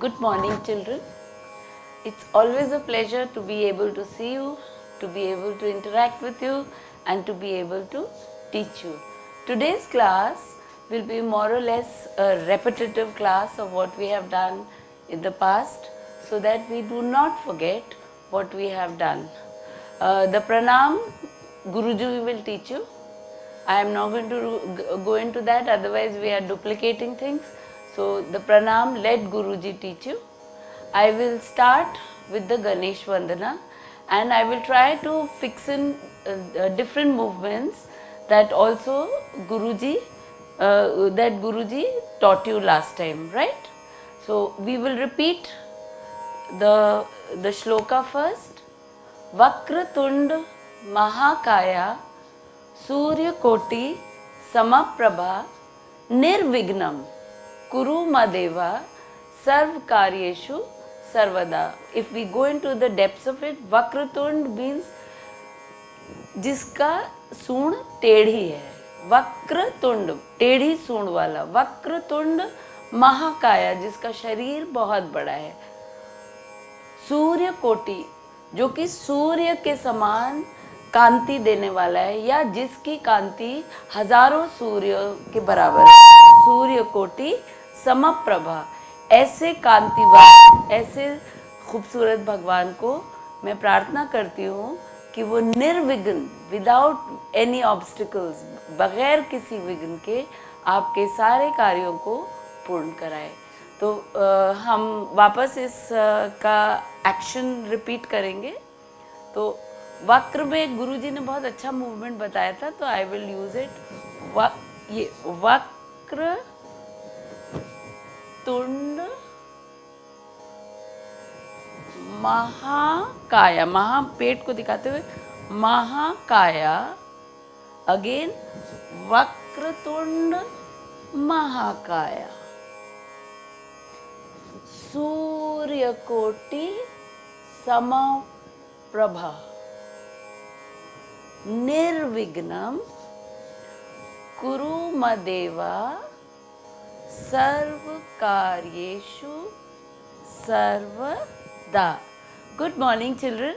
Good morning, children. It's always a pleasure to be able to see you, to be able to interact with you, and to be able to teach you. Today's class will be more or less a repetitive class of what we have done in the past so that we do not forget what we have done. The pranam, Guruji will teach you. I am not going to go into that, otherwise we are duplicating things. So the pranam, let Guruji teach you. I will start with the Ganesh Vandana and I will try to fix in different movements that also Guruji taught you last time, right? So we will repeat the shloka first. Vakratund Mahakaya Surya Koti Samaprabha Nirvignam Kuru Madeva Sarv Karyeshu Sarvada. If we go into the depths of it, Vakratund means जिसका सूंड टेढ़ी है, वक्रतुंड टेढ़ी सूंड वाला, वक्रतुंड महाकाया जिसका शरीर बहुत बड़ा है, सूर्य कोटि जो कि सूर्य के समान कांति देने वाला है या जिसकी कांति हजारों सूर्य के बराबर है, सूर्य कोटि समप्रभा, ऐसे कांतिवान ऐसे खूबसूरत भगवान को मैं प्रार्थना करती हूँ कि वो निर्विघ्न, विदाउट एनी ऑब्स्टिकल्स, बगैर किसी विघ्न के आपके सारे कार्यों को पूर्ण कराए। तो हम वापस इस का एक्शन रिपीट करेंगे। तो वक्र में गुरुजी ने बहुत अच्छा मूवमेंट बताया था, तो आई विल यूज इट। ये वक्र तुंड महाकाया, महा पेट को दिखाते हुए महाकाया, अगेन वक्रतुंड महाकाया, सूर्यकोटि समप्रभा निर्विघ्नं कुरु मदेवा सर्व कार्येषु सर्वदा। Good morning children.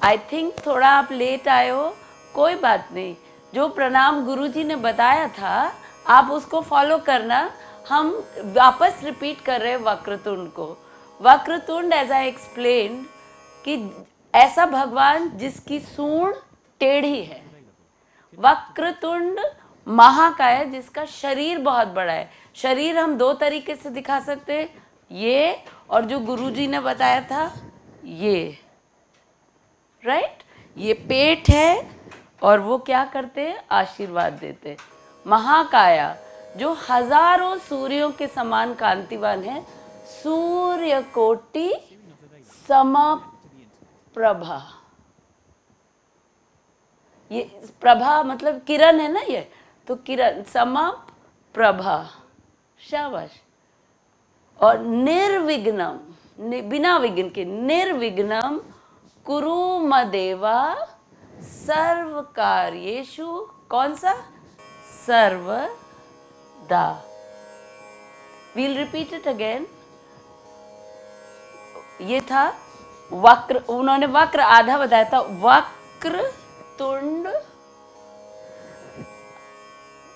I think थोड़ा आप लेट आए हो, कोई बात नहीं। जो प्रणाम गुरुजी ने बताया था आप उसको फॉलो करना। हम वापस रिपीट कर रहे हैं वक्रतुंड को। वक्रतुंड एज आई एक्सप्लेन कि ऐसा भगवान जिसकी सूंड टेढ़ी है, वक्रतुंड महाकाय जिसका शरीर बहुत बड़ा है। शरीर हम दो तरीके से दिखा सकते हैं, ये और जो गुरुजी ने बताया था ये, राइट? ये पेट है और वो क्या करते हैं? आशीर्वाद देते हैं। महाकाया जो हजारों सूर्यों के समान कांतिवान है, सूर्य कोटि समप्रभा। ये प्रभा मतलब किरण है ना, ये तो किरण, समप्रभा, शाबाश। और निर्विघ्नम, बिना विघ्न के, निर्विघ्नम कुरु मदेवा सर्व कार्येषु, कौन सा? सर्वदा। We'll repeat it again. ये था वक्र, उन्होंने वक्र आधा बताया था, वक्र तुंड।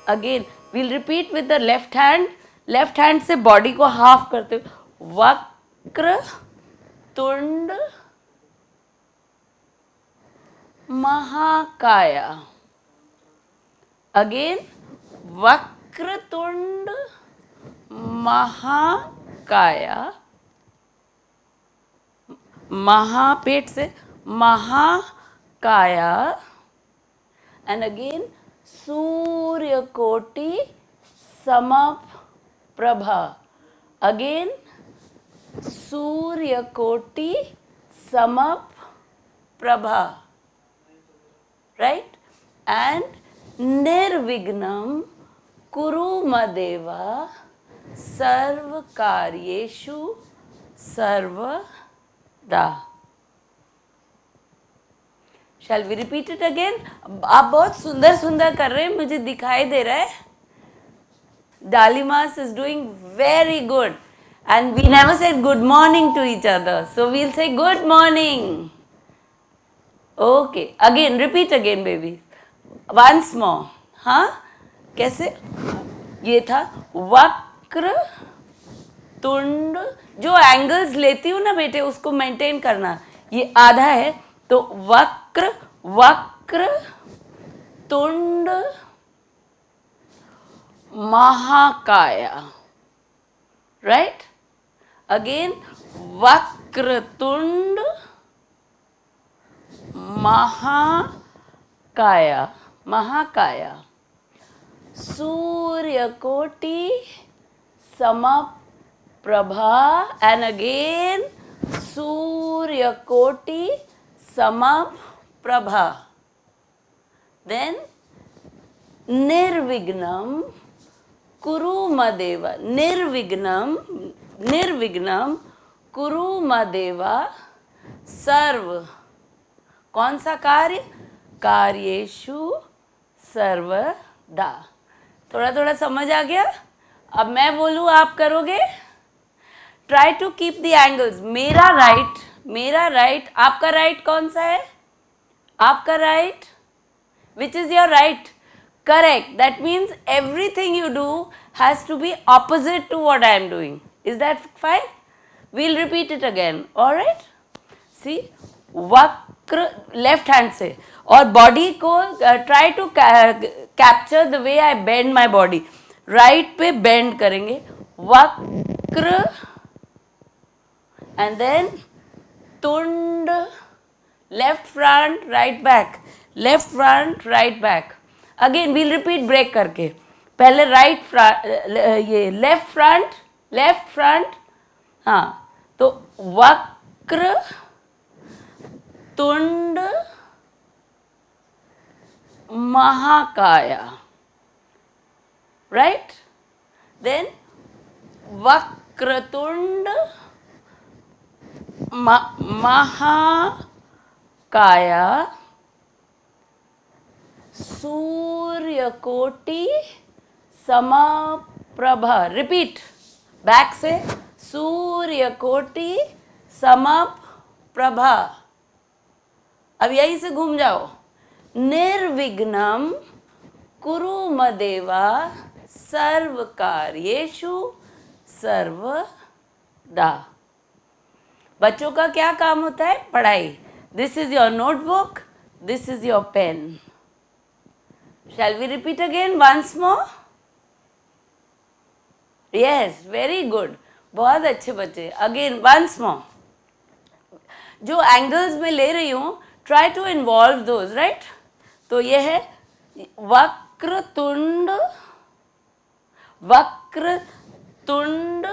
Again we'll repeat with the left hand, left hand से बॉडी को हाफ करते हुए, वक्र तुंड महाकाया। अगेन वक्रतुंड महाकाया, महापेट से महाकाया, एंड अगेन सूर्यकोटि समप्रभा, अगेन सूर्यकोटि समप्रभा, right? And निर्विघ्नं कुरु मदेवा सर्व कार्येषु सर्वदा। Shall we repeat it again? आप बहुत सुंदर सुंदर कर रहे हैं, मुझे दिखाई दे रहा है। Dalimas is doing very good. And we never said good morning to each other, so we'll say good morning. Okay, again, repeat again, baby. Once more. हाँ, कैसे? ये था वक्र तुंड. जो एंगल्स लेती हूँ ना बेटे, उसको मेंटेन करना. ये आधा है, तो वक्र वक्र तुंड महाकाया. राइट? अगेन, वक्रतुंड महाकाया. महाकाया. सूर्यकोटि समप्रभा. एंड अगेन सूर्यकोटि समप्रभा. देन निर्विघ्नं कुरु मदेव. निर्विघ्नं निर्विघ्नं कुरु मदेव सर्व. कौन सा कार्य? कार्येषु सर्वदा. थोड़ा थोड़ा समझ आ गया? अब मैं बोलूँ, आप करोगे. Try to keep the angles. मेरा राइट, आपका राइट कौन सा है? आपका right. Which is your right? Correct. That means everything you do has to be opposite to what I am doing. Is that fine? We'll repeat it again. All right? See, वक्र left hand से, और body को try to capture the way I bend my body. Right पे bend करेंगे. वक्र and then तुंड. Left front, right back. Left front, right back. Again we'll repeat break करके. पहले right front, ये left front. हाँ, तो वक्र तुंड महाकाया. Right? Then वक्रतुंड महाकाया सूर्यकोटि समप्रभा. रिपीट बैक से. सूर्यकोटि समप्रभा. अब यहीं से घूम जाओ. निर्विघ्नं कुरु मदेव सर्व कार्येषु सर्वदा. बच्चों का क्या काम होता है? पढ़ाई. This is your notebook, this is your pen. Shall we repeat again once more? Yes, very good. बहुत अच्छे बच्चे. Again once more. जो एंगल्स में ले रही हूँ, try to involve those, right? तो ये है वक्रतुंड. वक्रतुंड.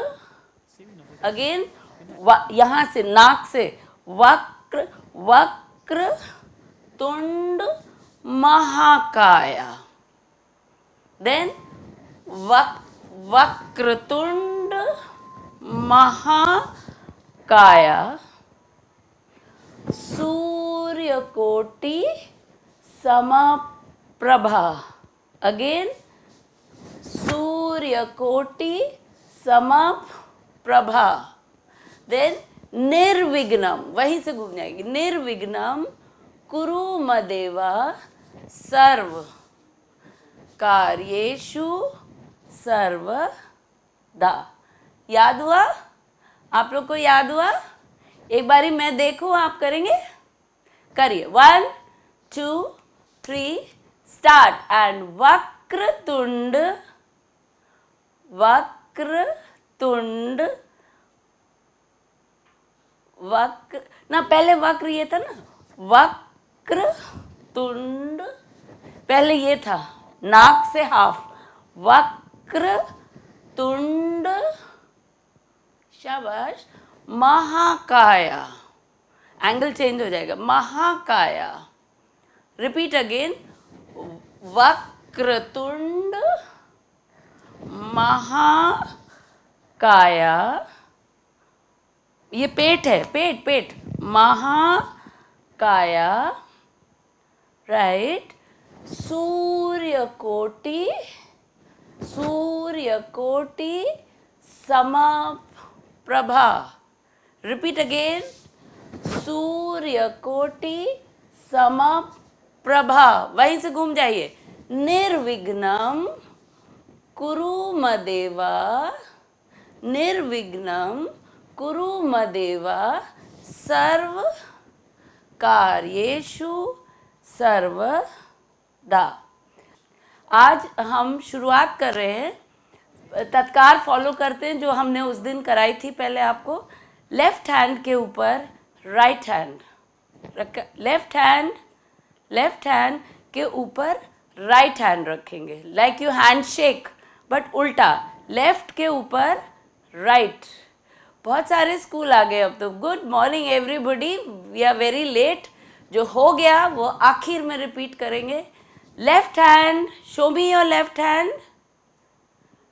Again यहाँ से नाक से वक्रतुंड महाकाया. देन वक्रतुंड महाकाया सूर्यकोटि समप्रभा. अगेन सूर्यकोटि समप्रभा. देन निर्विघ्नं. वहीं से घूम जाएगी. निर्विघ्नं कुरु मदेव सर्व कार्येषु सर्वदा. याद हुआ? आप लोग को याद हुआ? एक बारी मैं देखूं, आप करेंगे? करिए. 1 2 3 स्टार्ट. एंड वक्रतुंड वक्रतुंड वक्र ना, पहले वक्र ये था ना. वक्रतुंड पहले ये था, नाक से हाफ. वक्रतुंड. शाबाश. महाकाया. एंगल चेंज हो जाएगा. महाकाया. Repeat again. वक्रतुंड महाकाया. ये पेट है. पेट. महाकाया. राइट. सूर्यकोटि प्रभा. Repeat again. सूर्य कोटि समप्रभा. वहीं से घूम जाइए. निर्विघ्नं कुरु मदेव. निर्विघ्नं कुरु मदेव सर्व कार्येषु सर्वदा. आज हम शुरुआत कर रहे हैं, तत्कार फॉलो करते हैं जो हमने उस दिन कराई थी. पहले आपको लेफ्ट हैंड के ऊपर राइट हैंड रखा, लेफ्ट हैंड के ऊपर राइट हैंड रखेंगे, like you hand shake but उल्टा, लेफ्ट के ऊपर राइट. बहुत सारे स्कूल आ गए अब तो. Good morning everybody. We are very late. जो हो गया वो आखिर में रिपीट करेंगे. Left hand, show me your left hand.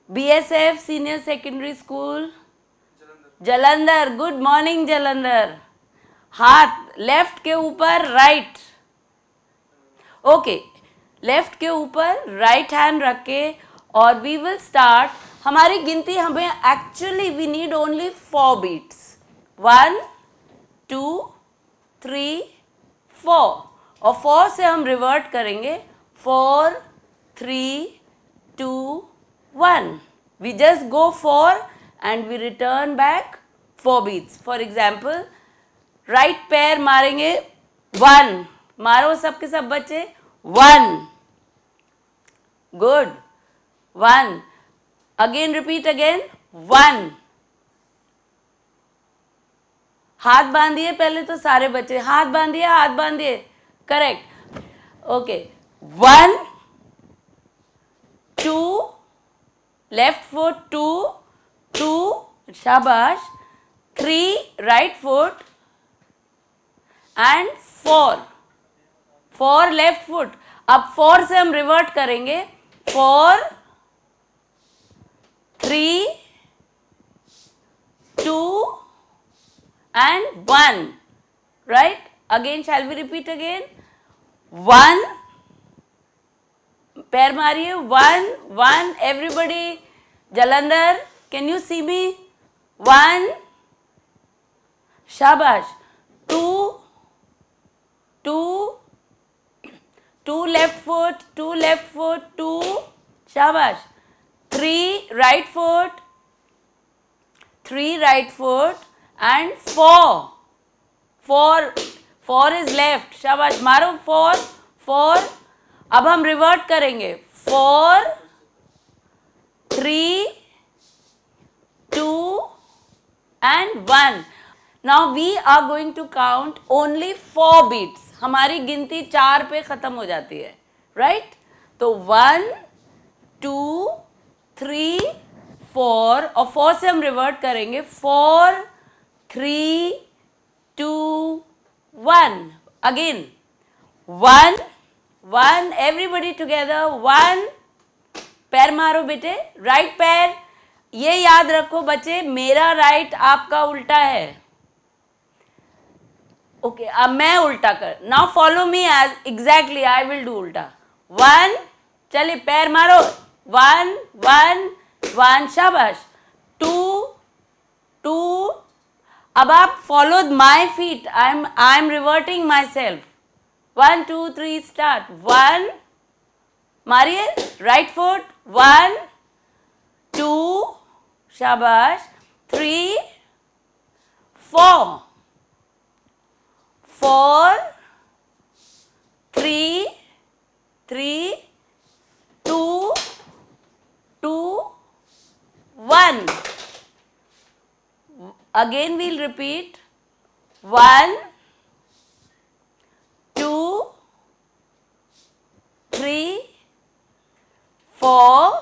BSF senior secondary school Jalandhar. Good morning Jalandhar. हाथ लेफ्ट के ऊपर राइट. ओके, लेफ्ट के ऊपर राइट हैंड रख के और वी विल स्टार्ट. हमारी गिनती हमें actually we need only 4 beats. 1 2 3 4 और 4 से हम रिवर्ट करेंगे. 4 3 2 1. We just go 4 and we return back 4 beats. For example, right पैर मारेंगे 1. मारो सबके सब बच्चे. 1. Good. 1. Again repeat again. 1. हाथ बांधिए पहले तो सारे बच्चे. हाथ बांधिए, हाथ बांधिए. करेक्ट. ओके. 1 2 लेफ्ट फुट 2 शाबाश. 3 right foot and 4 left foot. अब 4 से हम रिवर्ट करेंगे. 4 3 2 and 1. Right? Again shall we repeat again? 1. पैर मारिए. 1 everybody. Jalandhar, can you see me? 1 शाबाश. 2 left foot, 2 शाबाश. 3 right foot, 3 right foot and 4 is left. शाबाश. मारो 4. अब हम रिवर्ट करेंगे. 4 3 2 and 1. Now we are going to count only 4 beats. हमारी गिनती 4 पे खत्म हो जाती है. राइट? तो 1 2 3 4 और 4 से हम रिवर्ट करेंगे. 4 3 2 1. Again 1 everybody together. 1. पैर मारो बेटे. राइट पैर. ये याद रखो बच्चे, मेरा राइट आपका उल्टा है. ओके, अब मैं उल्टा कर. Now follow me as exactly I will do उल्टा. 1. चलिए पैर मारो. 1 शाबाश. 2 अब आप follow my feet. I am reverting my self. 1 2 3 start. 1 मारिए. Right foot. 1 2 शाबाश. 3 4 3 2 1. Again we'll repeat. 1 2 3 4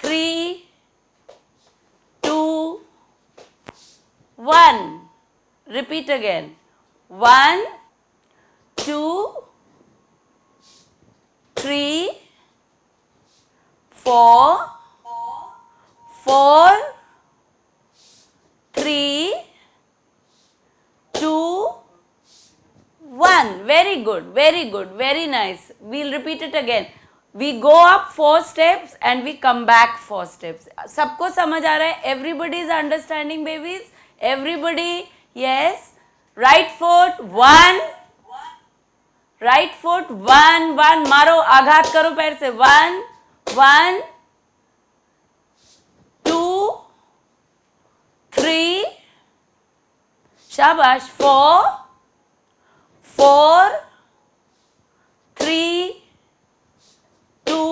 3 2 1. Repeat again. 1 2 3 4 3 2 1. Very good, very nice. We'll repeat it again. we go up 4 steps and we come back 4 steps. सबको समझ आ रहा है? Everybody is understanding, babies? Everybody? Yes. Right foot 1, right foot 1 1, मारो, आघात करो पैर से, 1 1 2 3, शाबाश, 4 4 3 2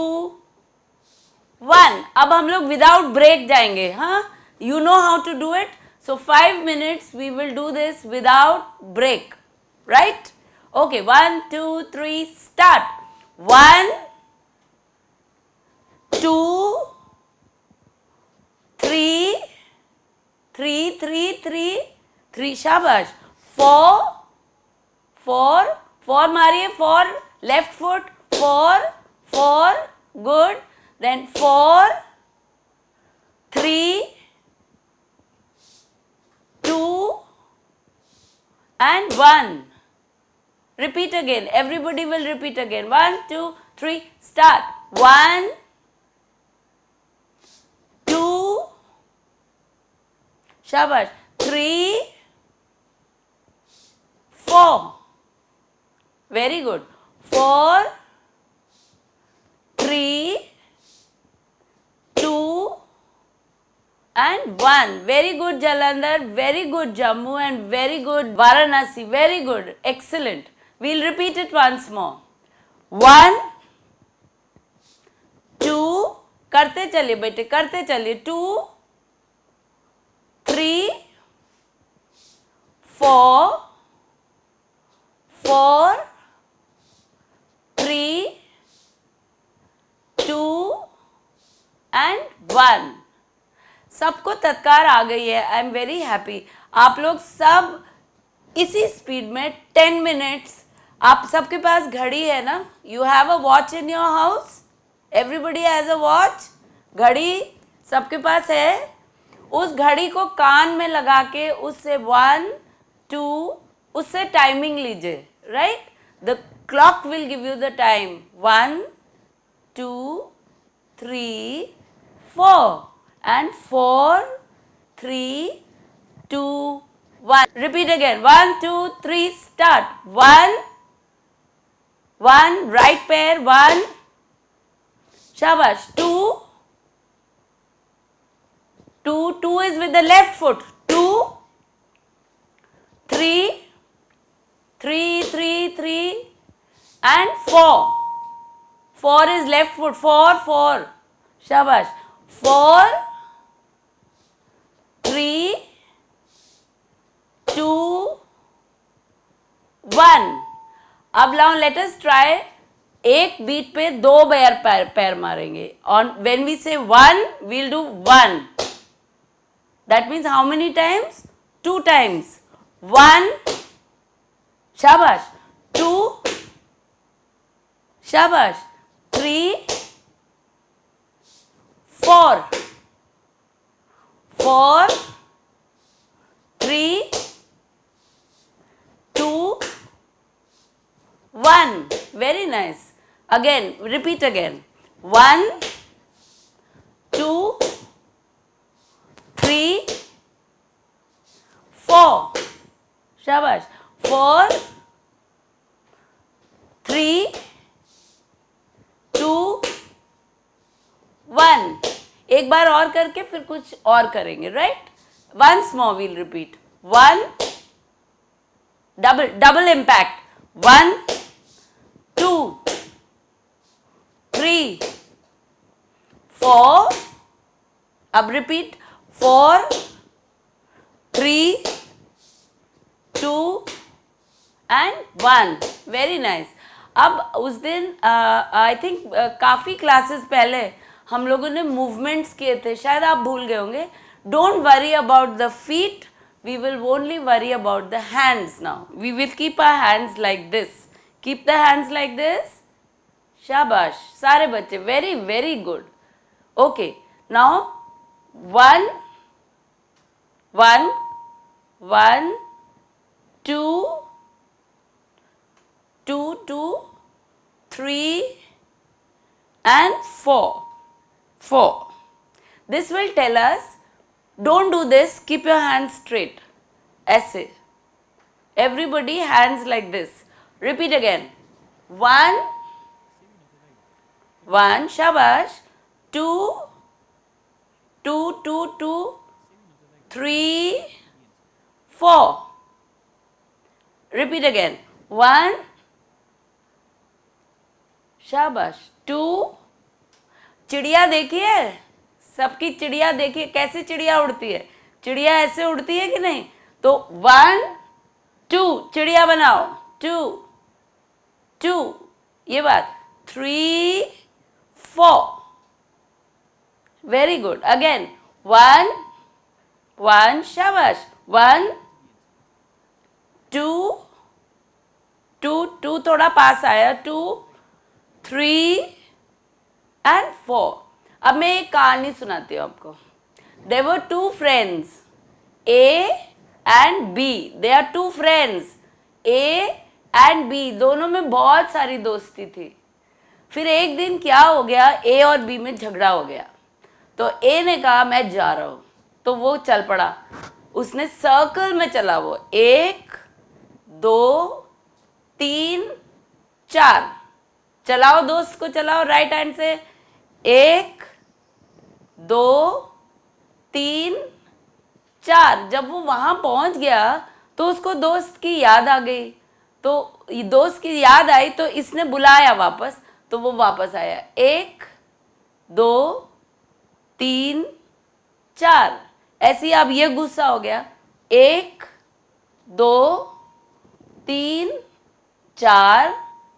1. अब हम लोग विदाउट ब्रेक जाएंगे. हाँ, you know how to do it. So 5 minutes we will do this without break, right? Okay, 1 2 3 start. 1 2 3 3 3 3 3, शाबाश, 4 4 4 मारिए, 4 left foot, 4 4, good, then 4 3 2 and 1. Repeat again. Everybody will repeat again. 1 2 3 start. 1 2, shabash, 3 4, very good, 4 3 2 and 1. Very good, Jalandhar, very good, Jammu, and very good, Varanasi, very good, excellent. We'll repeat it once more. 1 2, करते चलिए बेटे, करते चलिए, 2 3 4 4 3 2 and 1. सबको तत्कार आ गई है. I am very happy. आप लोग सब इसी स्पीड में 10 मिनट्स. आप सबके पास घड़ी है ना? You have a watch in your house? Everybody has a watch. घड़ी सबके पास है? उस घड़ी को कान में लगा के उससे 1 2 उससे टाइमिंग लीजिए, right? The clock will give you the time. 1 2 3 4 and 4 3 2 1. Repeat again. 1 2 3 start. 1 1, right pair, 1, shabash, 2 2 2 is with the left foot, 2 3 3 3 3 and 4 4 is left foot, 4 4, shabash, 4 3 2 1. अब now let us try. एक बीट पे 2 पैर मारेंगे. On when we say 1, we'll do 1. That means how many times? 2 times. 1, shabash, 2, shabash, 3 4 4 3 2 1. Very nice. Again, repeat again. 1 2 3 4, shabash, 4 3 2 1. एक बार और करके फिर कुछ और करेंगे, right? Once more we'll repeat. 1 double impact. 1 2 3 4. अब रिपीट. 4 3 2 and 1. Very nice. अब उस दिन आई थिंक काफ़ी क्लासेस पहले हम लोगों ने मूवमेंट्स किए थे, शायद आप भूल गए होंगे. Don't worry about the feet, we will only worry about the hands now. We will keep our hands like this. Keep the hands like this. शाबाश सारे बच्चे, very very good. Okay, now 1 1 1 2 2 2 3 and 4. 4. This will tell us, don't do this, keep your hands straight. ऐसे. Everybody hands like this. Repeat again. 1, 1, shabash. 2, 2, 2, 2, 3, 4. Repeat again. 1, शाबाश. 2, चिड़िया देखिए, सबकी चिड़िया देखिए, कैसे चिड़िया उड़ती है. चिड़िया ऐसे उड़ती है कि नहीं. तो 1, 2 चिड़िया बनाओ. 2, 2 ये बात. 3, 4. Very good. अगेन 1, 1 शाबाश. 1, 2, 2, 2 थोड़ा पास आया. 2, 3 and 4. अब मैं एक कहानी सुनाती हूँ आपको. There were 2 friends, A and B. They are 2 friends. A and B दोनों में बहुत सारी दोस्ती थी. फिर एक दिन क्या हो गया, A और B में झगड़ा हो गया. तो A ने कहा मैं जा रहा हूँ, तो वो चल पड़ा. उसने सर्कल में चला. वो 1, 2, 3, 4. चलाओ दोस्त को, चलाओ राइट हैंड से. 1, 2, 3, 4. जब वो वहां पहुंच गया तो उसको दोस्त की याद आ गई. तो दोस्त की याद आई तो इसने बुलाया वापस, तो वो वापस आया. 1, 2, 3, 4. ऐसे ही अब ये गुस्सा हो गया. 1, 2, 3, 4.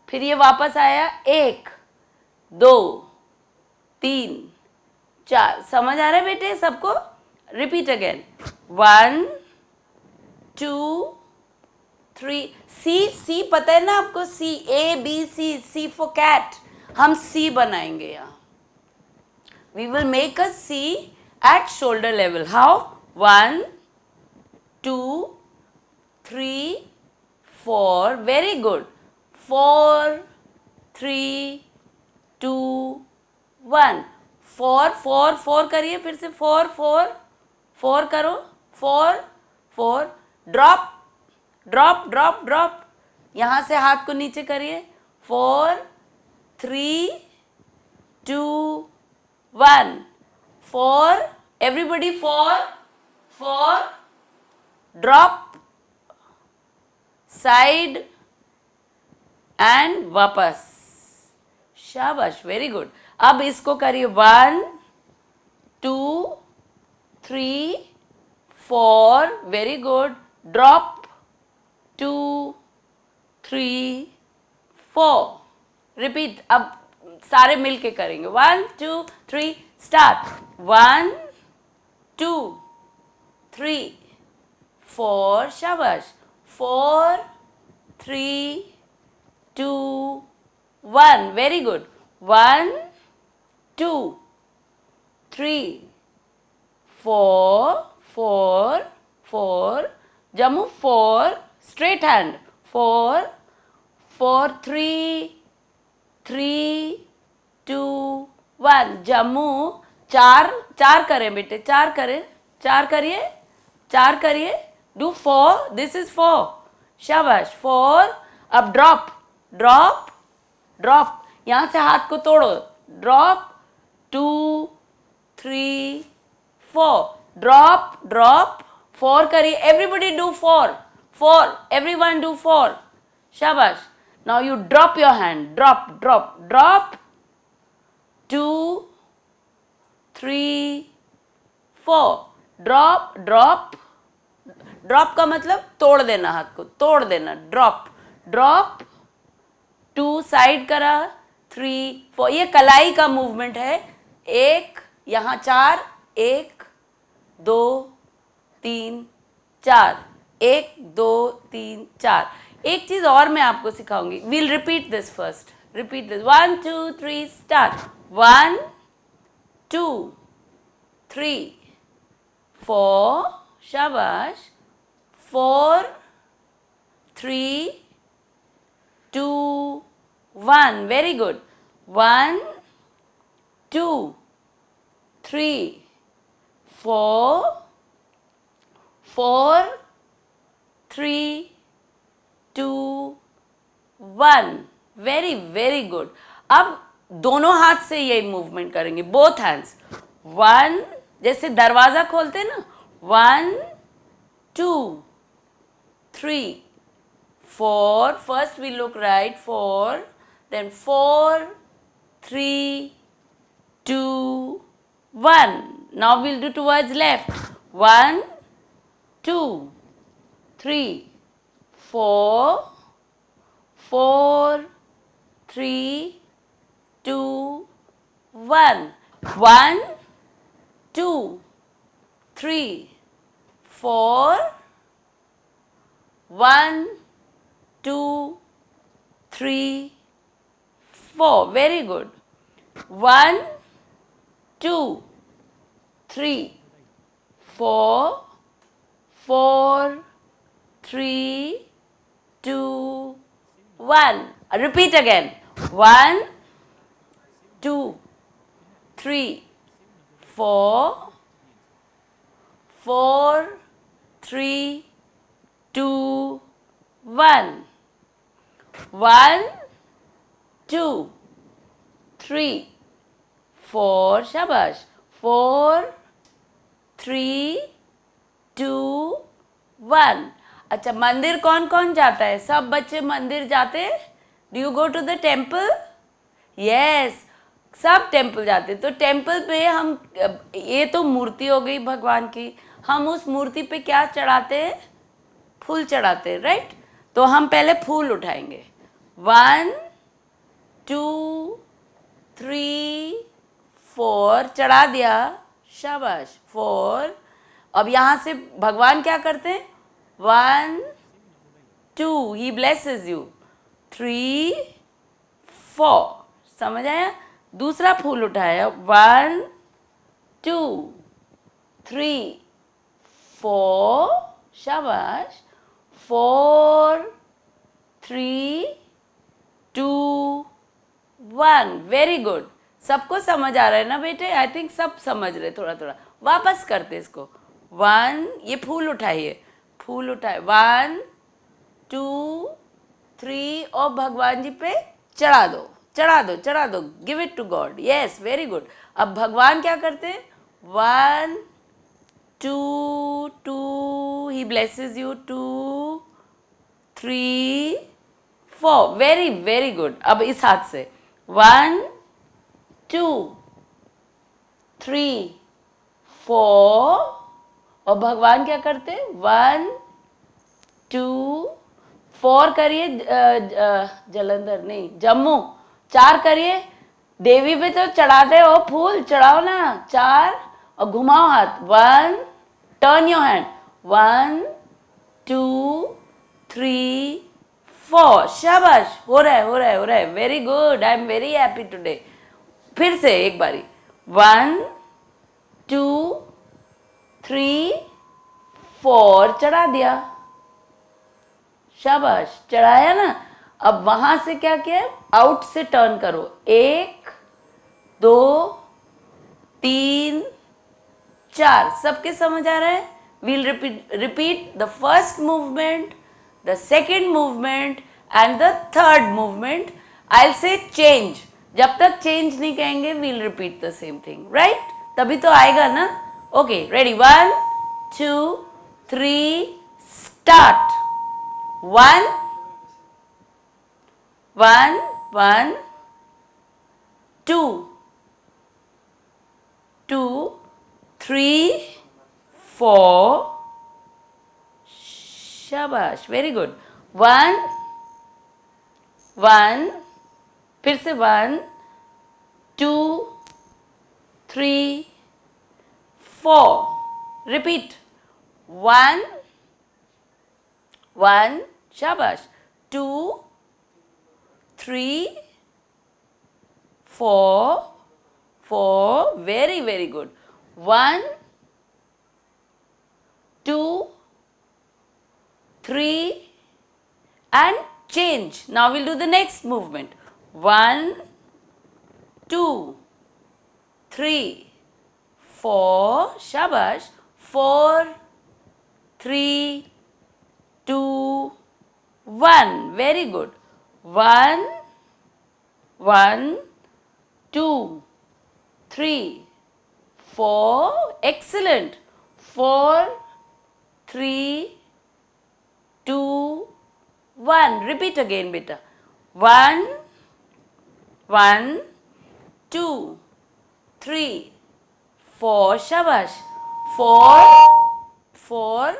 फिर ये वापस आया. 1, 2, 3, 4. समझ आ रहा है बेटे सबको. Repeat again. 1, 2, 3. सी पता है ना आपको. सी, A B C. C for cat. हम C बनाएंगे यहाँ. We will make a C at shoulder level. How? 1, 2, 3, 4. Very good. 4, 3, 2, 1. 4, 4, 4 करिए फिर से. 4, 4, 4 करो. 4, 4. Drop, drop, drop, drop. यहाँ से हाथ को नीचे करिए. 4, 3, 2, 1. 4. Everybody 4, 4. ड्रॉप, साइड एंड वापस. शाबाश. Very good. अब इसको करिए. 1, 2, 3, 4. Very good. ड्रॉप. 2, 3, 4. रिपीट. अब सारे मिलके करेंगे. 1, 2, 3 स्टार्ट. 1, 2, 3, 4. शाबाश. 4, 3, 2, 1. Very good. 1, 2, 3, 4, 4, 4. Jammu 4. Straight hand. 4, 4, 3, 3, 2, 1. Jammu 4, 4 करें बेटे. 4 करें. 4 करिए. 4 करिए. Do 4. This is 4. शाबाश. 4. अब ड्रॉप, ड्रॉप, ड्रॉप. यहाँ से हाथ को तोड़ो. ड्रॉप. 2, 3, 4. Drop, drop. 4 करिए. Everybody do 4. 4. Everyone do 4. शाबाश. Now you drop your hand. Drop, drop, drop. 2, 3, 4. Drop, drop. Drop का मतलब तोड़ देना, हाथ को तोड़ देना. Drop, drop. 2 साइड करा. 3, 4. ये कलाई का मूवमेंट है. 1 यहाँ 4. 1, 2, 3, 4. 1, 2, 3, 4. एक चीज और मैं आपको सिखाऊंगी. We'll repeat this first. Repeat this. 1, 2, 3 start. 1, 2, 3, 4. शाबाश. 4, 3, 2, 1. Very good. 1, 2, 3, 4, 4, 3, 2, 1. Very very good. अब दोनों हाथ से ये मूवमेंट करेंगे, बोथ हैंड्स. 1, जैसे दरवाजा खोलते ना, 1, 2, 3, 4. First we look right, 4, then 4, 3, 2, 1. Now we'll do towards left. 1, 2, 3, 4, 4, 3, 2, 1. 1, 2, 3, 4, 1, 2, 3, 4. Very good. 1, 2, 3, 4, 4, 3, 2, 1. Repeat again. 1, 2, 3, 4, 4, 3, 2, 1. 1, 2, 3, 4. शाबाश. 4, 3, 2, 1. अच्छा, मंदिर कौन कौन जाता है? सब बच्चे मंदिर जाते हैं? Do you go to the temple? Yes, सब टेम्पल जाते. तो टेम्पल पे हम, ये तो मूर्ति हो गई भगवान की, हम उस मूर्ति पे क्या चढ़ाते हैं? फूल चढ़ाते हैं, राइट? तो हम पहले फूल उठाएंगे. 1, 2, 3, 4. चढ़ा दिया, शाबाश. 4. अब यहाँ से भगवान क्या करते हैं? 1, 2, ही ब्लेसेस यू. 3, 4. समझ आया? दूसरा फूल उठाया. 1, 2, 3, 4. शाबाश. 4, 3, 2, 1. Very good. सबको समझ आ रहा है ना बेटे? आई थिंक सब समझ रहे थोड़ा थोड़ा. वापस करते इसको. 1, ये फूल उठाइए, फूल उठाए. 1, 2, 3 और भगवान जी पे चढ़ा दो, चढ़ा दो, चढ़ा दो. Give it to God. Yes, very good. अब भगवान क्या करते हैं? 1, 2, 2, he blesses you. 2, 3, 4. Very very good. अब इस हाथ से 1, 2, 3, 4 और भगवान क्या करते? 1, 2, 4 करिए. जलंधर नहीं, जम्मू. 4 करिए. देवी पे तो चढ़ाते हो फूल, चढ़ाओ ना. 4 और घुमाओ हाथ. 1, टर्न योर हैंड. 1, 2, 3, 4. शाबाश. हो रहा है, हो रहा है, हो रहा है. Very good. I am very happy today. फिर से एक बारी. 1, 2, 3, 4. चढ़ा दिया, शाबाश. चढ़ाया ना. अब वहां से क्या किया? आउट से टर्न करो. 1, 2, 3, 4. सबके समझ आ रहा है? We'll repeat the first movement, the second movement and the third movement. I will say change. जब तक चेंज नहीं कहेंगे we'll repeat the same thing, right? तभी तो आएगा ना. Okay, ready. 1, 2, 3, स्टार्ट. 1, 1, 1, 2, 2, 3, 4. शाबाश. Very good. 1, 1. फिर से 1, 2, 3, 4. रिपीट. 1, 1. शाबाश. 2, 3, 4, 4. Very, very good. 1, 2, 3 and change. Now we'll do the next movement. 1, 2, 3 4 शाबाश 4 3 2 1 very good 1 1 2 3 4 excellent 4 3 2 1 repeat again beta 1 1 2 3 4 shabash 4 4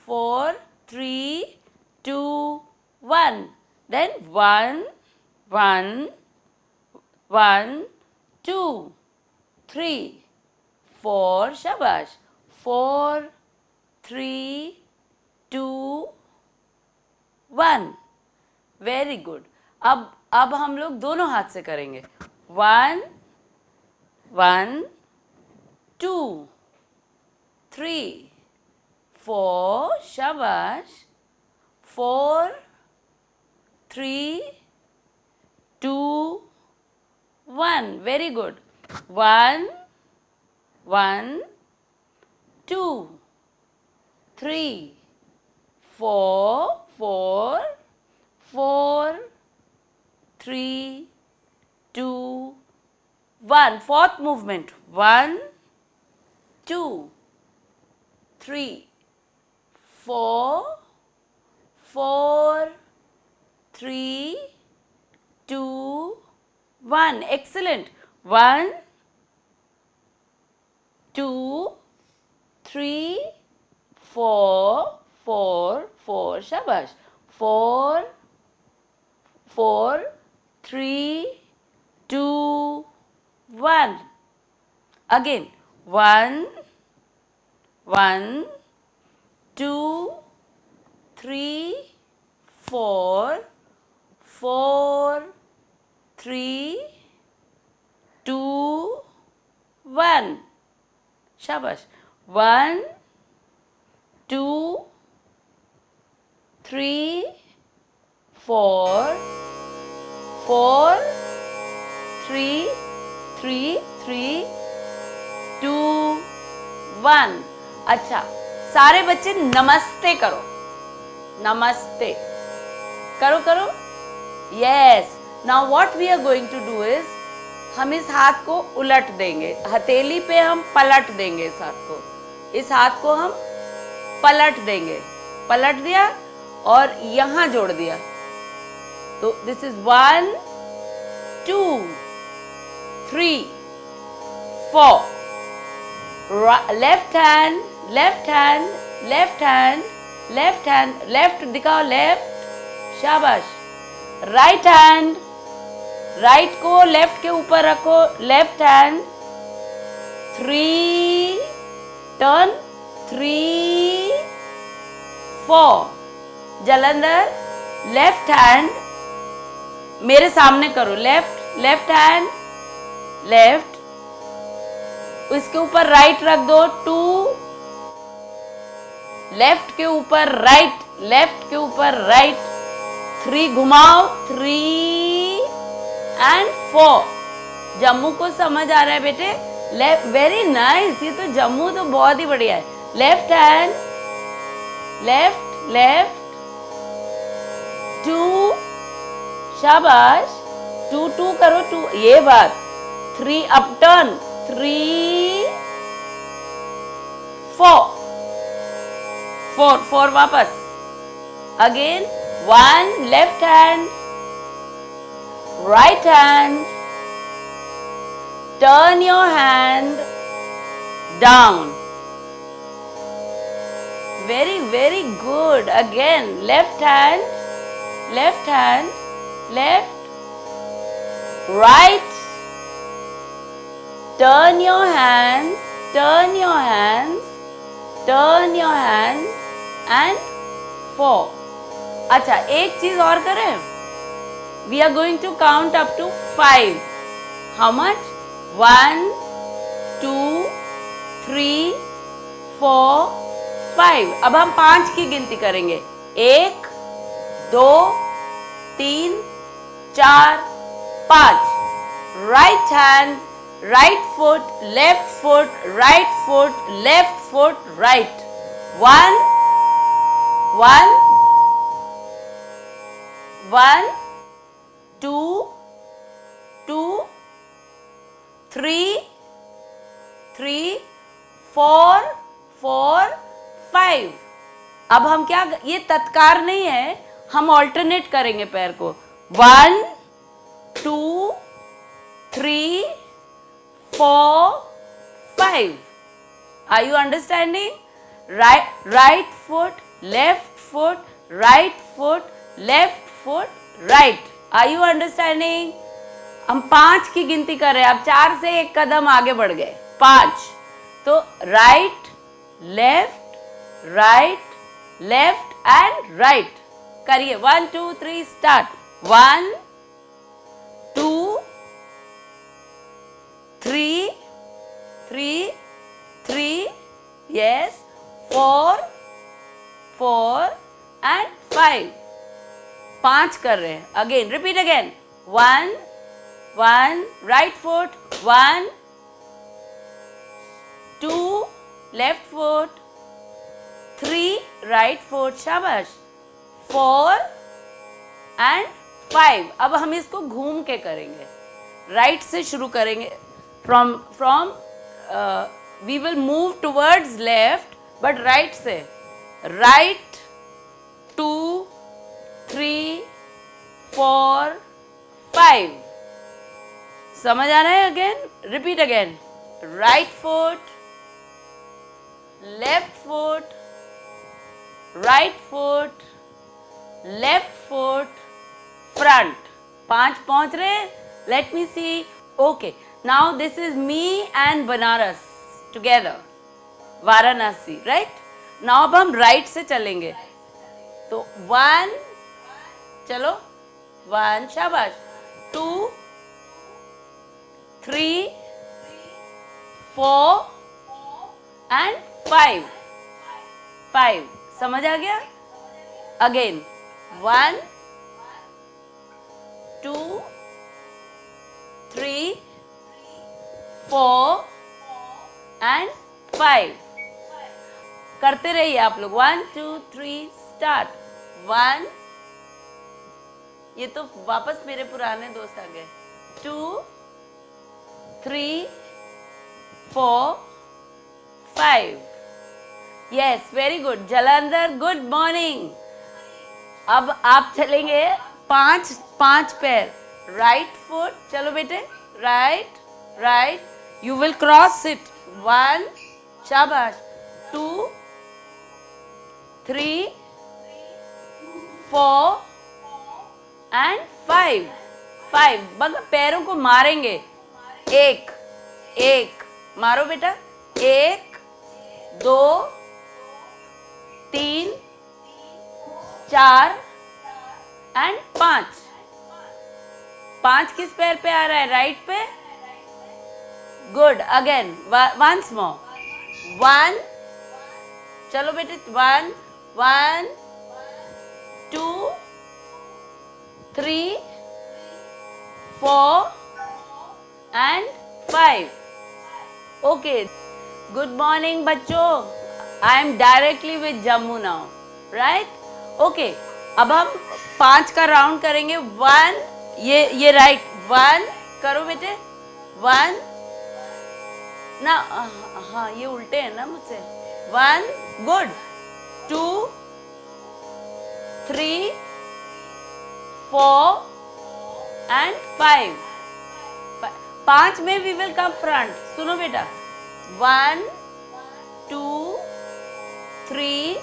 4 3 2 1 then 1 1 1 2 3 4 shabash 4 3 2 1 very good अब हम लोग दोनों हाथ से करेंगे 1 1 2 3 4 शाबाश 4 3 2 1 very good 1 1 2 3 4 4 4 3 2 1 fourth movement 1 2 3 4 4 3 2 1 excellent 1 2 3 4 4 4 shabash 4 4 3 2 1 again 1 1 2 3 4 4 3 2 1 shabash 1 2 3 4 4 3 3 3 2 1 अच्छा सारे बच्चे नमस्ते करो नमस्ते करो करो yes now what we are going to do is हम इस हाथ को उलट देंगे हथेली पे हम पलट देंगे इस हाथ को हम पलट देंगे पलट दिया और यहां जोड़ दिया तो this is 1 2 3 4 left hand left hand left hand left hand left दिखाओ लेफ्ट शाबाश राइट हैंड राइट को लेफ्ट के ऊपर रखो left hand 3 turn 3 4 Jalandhar left hand मेरे सामने करो लेफ्ट लेफ्ट हैंड लेफ्ट इसके ऊपर राइट रख दो 2 लेफ्ट के ऊपर राइट लेफ्ट के ऊपर राइट 3 घुमाओ 3 एंड 4 जम्मू को समझ आ रहा है बेटे लेफ्ट वेरी नाइस ये तो जम्मू तो बहुत ही बढ़िया है लेफ्ट हैंड लेफ्ट लेफ्ट 2 शाबाश 2 2 करो 2 ये बात 3 अप टर्न 3 4 4 4 वापस again 1 left hand right hand turn your hand down very good again left hand left right turn your hands and 4 अच्छा एक चीज और करें we are going to count up to 5 how much 1 2 3 4 5 अब हम 5 की गिनती करेंगे 1 2 3 4 5 right hand right foot, left foot, right foot, left foot, right. 1, 1, 1, 2, 2, 3, 3, 4, 4, 5. अब हम क्या, ये तत्कार नहीं है, हम ऑल्टरनेट करेंगे पैर को. 1, 2, 3, 4, 5. Are you understanding? Right foot, left foot, right foot, left foot, right. Are you understanding? हम 5 की गिनती कर रहे हैं, अब 4 से एक कदम आगे बढ़ गए. 5. तो right, left, right, left and right करिए. 1, 2, 3 स्टार्ट. 1, 2, 3, 3, 3, yes, 4, 4 and 5. 5 कर रहे हैं. Again repeat again. 1, 1 right foot, 1, 2 left foot, 3 right foot, शाबाश, 4 एंड 5. अब हम इसको घूम के करेंगे. राइट से शुरू करेंगे. From we will move towards left but right से. राइट 2, 3, 4, 5. समझ आ रहा है? Again repeat again. Right foot, left foot, right foot, left foot, front. 5 पहुंच रहे. Let me see. Okay, now this is me and Banaras together, Varanasi, right. Now अब हम right से चलेंगे. तो 1, चलो 1, शाबाश, 2, 3, 4 एंड 5. 5 समझ आ गया? Again 1, 2, 3, 4 and 5. करते रहिए आप लोग. 1, 2, 3 स्टार्ट. 1, ये तो वापस मेरे पुराने दोस्त आ गए. 2, 3, 4, 5. Yes, very good. Jalandhar, good morning. अब आप चलेंगे 5 पैर. राइट फुट, चलो बेटे, right, right. You will cross it. 1, शाबाश, 2, 3, 4 एंड 5. 5 बग पैरों को मारेंगे. एक एक मारो बेटा. 1, 2, 3, 4 एंड 5. 5 किस पैर पे आ रहा है? राइट पे. गुड. Again once more. 1, चलो बेटे. 1, 1, 2, 3, 4 एंड 5. ओके, गुड मॉर्निंग बच्चों. I am directly with Jammu now, right. Okay, अब हम 5 का राउंड करेंगे. 1, ये राइट. 1 करो बेटे. 1 ना, हाँ ये उल्टे हैं ना मुझसे. 1, गुड. 2, 3, 4 एंड 5. 5 में वी विल कम फ्रंट. सुनो बेटा. 1, 2, 3,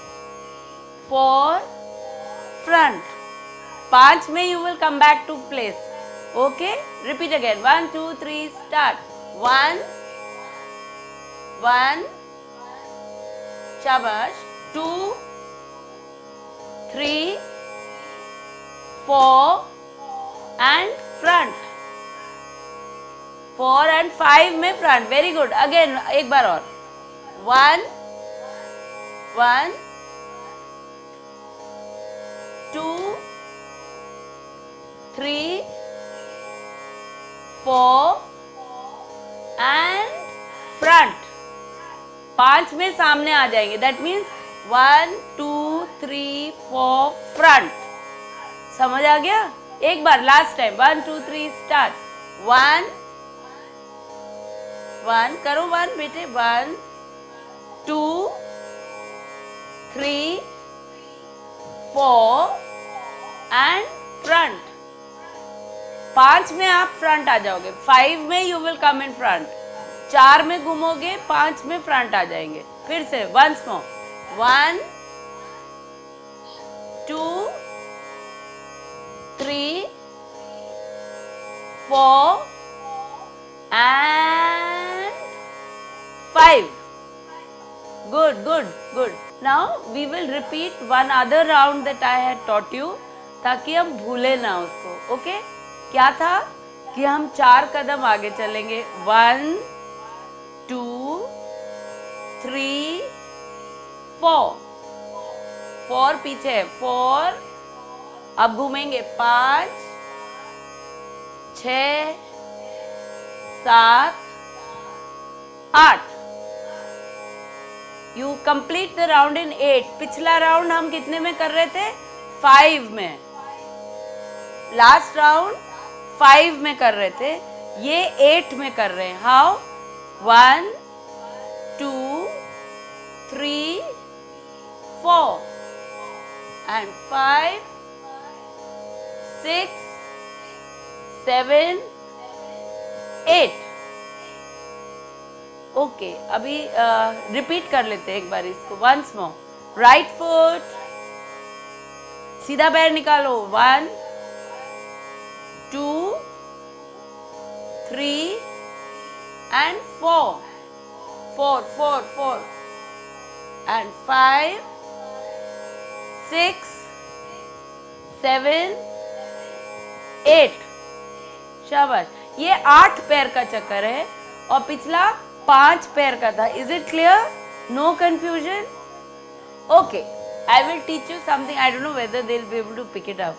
4 फ्रंट. 5 में you will come back to place. Okay, repeat again. 1, 2, 3 start. 1, 1, शाबाश, 2, 3, 4 एंड फ्रंट. 4 एंड 5 में फ्रंट. Very good. अगेन एक बार और. 1, 1, 2, 3, 4 एंड फ्रंट। 5 में सामने आ जाएंगे, दैट मीन्स 1 2 3 4 फ्रंट। समझ आ गया? एक बार लास्ट टाइम 1 2 3 स्टार्ट। 1 1 करो, 1 बेटे, 1 2 3 4 एंड फ्रंट। 5 में आप फ्रंट आ जाओगे, 5 में you will come in front. 4 में घूमोगे, 5 में फ्रंट आ जाएंगे। फिर से once more, 1 2 3 4 and 5. Good, good, good. Now we will repeat one other round that I had taught you, ताकि हम भूले ना उसको। ओके? क्या था कि हम 4 कदम आगे चलेंगे। 1 2 3 4, 4 पीछे है, 4। अब घूमेंगे 5 6 7 8। You complete the round in 8। पिछला राउंड हम कितने में कर रहे थे? 5 में। लास्ट राउंड 5 में कर रहे थे, ये 8 में कर रहे हैं। हाउ? 1 2 3 4 and 5 6 7 8। ओके, अभी रिपीट कर लेते हैं एक बार इसको। Once more. राइट फुट सीधा पैर निकालो। 1 2 3 and 4 4 4 4 and 5 6 7 8। शाबाश। ये 8 पैर का चक्कर है और पिछला 5 पैर का था। Is it clear? No confusion? Okay, I will teach you something. I don't know whether they will be able to pick it up.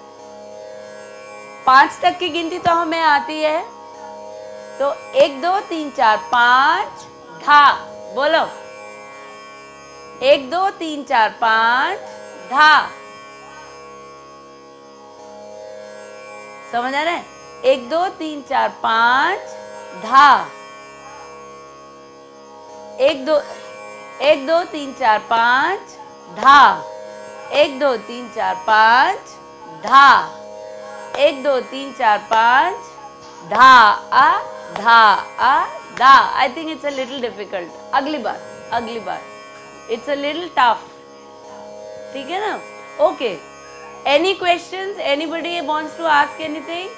5 तक की गिनती तो हमें आती है, तो 1 2 3 4 5 धा। बोलो 1 2 3 4 5 धा। समझ आ रहा है? 1 2 3 4 5 धा। 1 2 3 4 5 धा। 1 2 3 4 5 धा। 1 2 3 4 5 धा आ धा आ धा। I think it's a little difficult. अगली बार इट्स अ लिटिल टफ। ठीक है ना? Okay, any questions? Anybody wants to ask anything?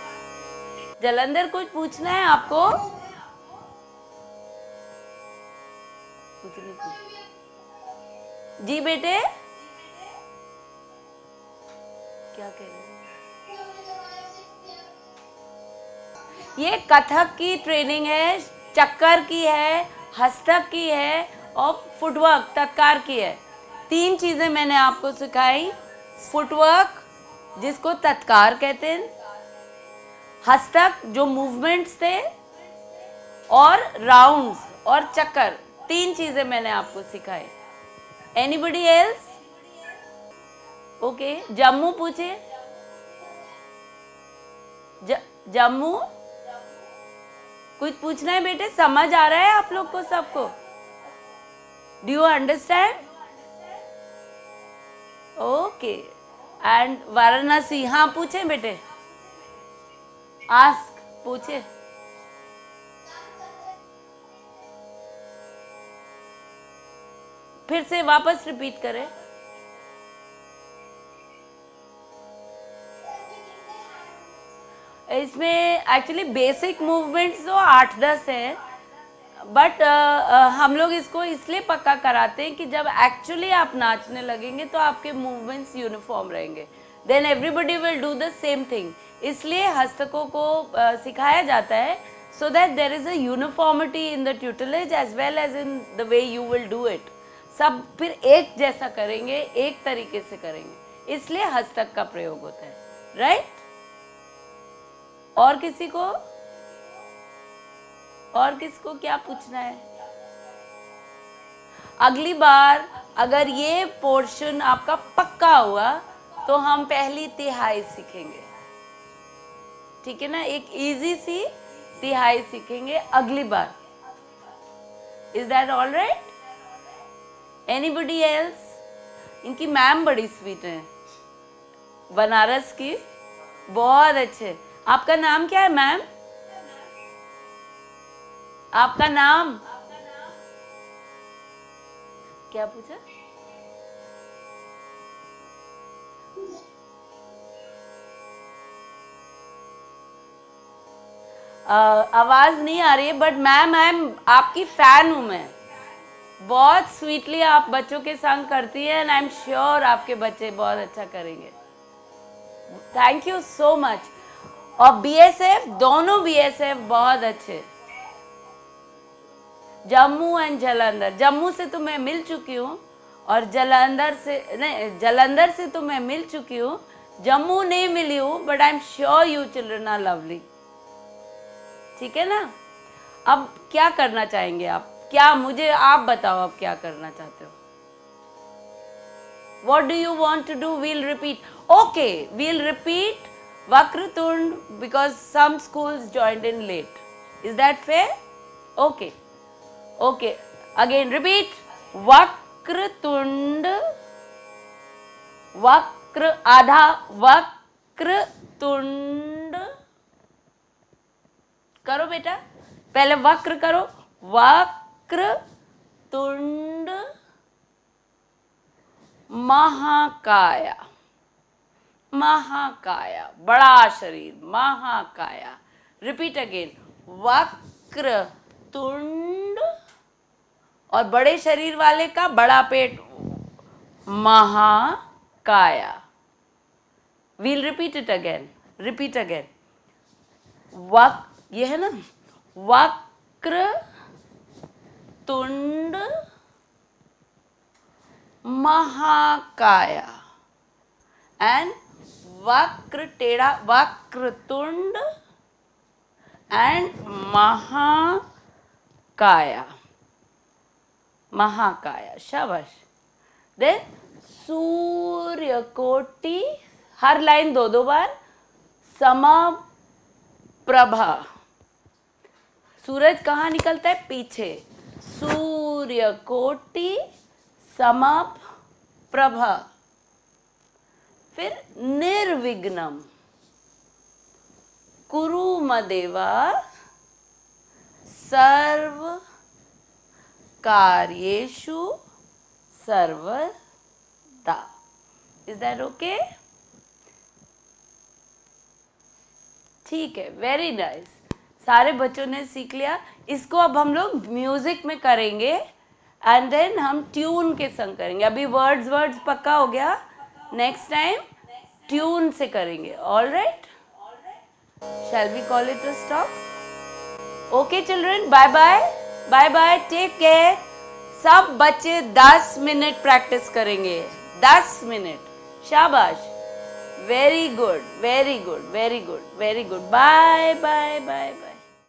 Jalandhar, कुछ पूछना है आपको? जी बेटे, क्या कह रहे हैं? ये कथक की ट्रेनिंग है, चक्कर की है, हस्तक की है और फुटवर्क तत्कार की है। 3 चीजें मैंने आपको सिखाई। फुटवर्क जिसको तत्कार कहते हैं, हस्तक जो मूवमेंट्स थे, और राउंड्स और चक्कर। 3 चीजें मैंने आपको सिखाई। Anybody else? ओके, जम्मू पूछे। जम्मू, कुछ पूछना है बेटे? समझ आ रहा है आप लोग को सबको? Do you understand? Okay. And Varanasi, हाँ पूछे बेटे, आस्क, पूछे। फिर से वापस रिपीट करें। इसमें एक्चुअली बेसिक मूवमेंट्स तो 8-10 हैं, बट हम लोग इसको इसलिए पक्का कराते हैं कि जब एक्चुअली आप नाचने लगेंगे तो आपके मूवमेंट्स यूनिफॉर्म रहेंगे, then everybody will do the same thing. इसलिए हस्तकों को सिखाया जाता है, so that there is a uniformity in the tutelage as well as in the way you will do it. सब फिर एक जैसा करेंगे, एक तरीके से करेंगे, इसलिए हस्तक का प्रयोग होता है। राइट? और किसी को? और किसको क्या पूछना है? अगली बार अगर ये पोर्शन आपका पक्का हुआ तो हम पहली तिहाई सीखेंगे, ठीक है ना? एक इजी सी तिहाई सीखेंगे अगली बार। Is that all right? Anybody else? इनकी मैम बड़ी स्वीट है, बनारस की, बहुत अच्छे। आपका नाम क्या है मैम? आपका नाम क्या पूछा? आवाज नहीं आ रही है, बट मैम आपकी फैन हूं मैं। बहुत स्वीटली आप बच्चों के संग करती है एंड आई एम श्योर आपके बच्चे बहुत अच्छा करेंगे। Thank you so much. और बीएसएफ, दोनों बीएसएफ बहुत अच्छे। जम्मू एंड जालंधर, जम्मू से तो मैं मिल चुकी हूँ और जालंधर से नहीं, जालंधर से तो मैं मिल चुकी हूँ, जम्मू नहीं मिली हूँ, but I am sure you children are lovely. ठीक है ना? अब क्या करना चाहेंगे आप? क्या, मुझे आप बताओ, अब क्या करना चाहते हो? What do you want to do? We'll repeat. Okay, we'll repeat Vakratund because some schools joined in late. Is that fair? Okay. Okay. Again, repeat. Vakratund. Vakra आधा वक्रतुंड करो बेटा, पहले वक्र करो। वक्रतुंड महाकाया, महाकाया बड़ा शरीर, महाकाया। रिपीट अगेन, वक्रतुंड और बड़े शरीर वाले का बड़ा पेट, महाकाया। We'll repeat it again, repeat again. वक, ये है ना, वक्रतुंड महाकाया एंड वक्र टेढ़ा, वक्रतुंड एंड महाकाया, महाकाया। शाबाश। देन सूर्यकोटि, हर लाइन दो दो बार, समप्रभा। सूरज कहाँ निकलता है? पीछे। सूर्यकोटि समप्रभा। फिर निर्विघ्नम कुरु मदेवा सर्व कार्येषु सर्वदा। Is that okay? ठीक है, वेरी नाइस। सारे बच्चों ने सीख लिया। इसको अब हम लोग म्यूजिक में करेंगे एंड देन हम ट्यून के संग करेंगे। अभी वर्ड्स पक्का हो गया, नेक्स्ट टाइम ट्यून से करेंगे। All right, shall we call it a stop? Okay children, bye bye, bye bye, take care. सब बच्चे 10 मिनट प्रैक्टिस करेंगे, 10 मिनट। शाबाश, very good, very good, very good, very good. Bye bye bye bye.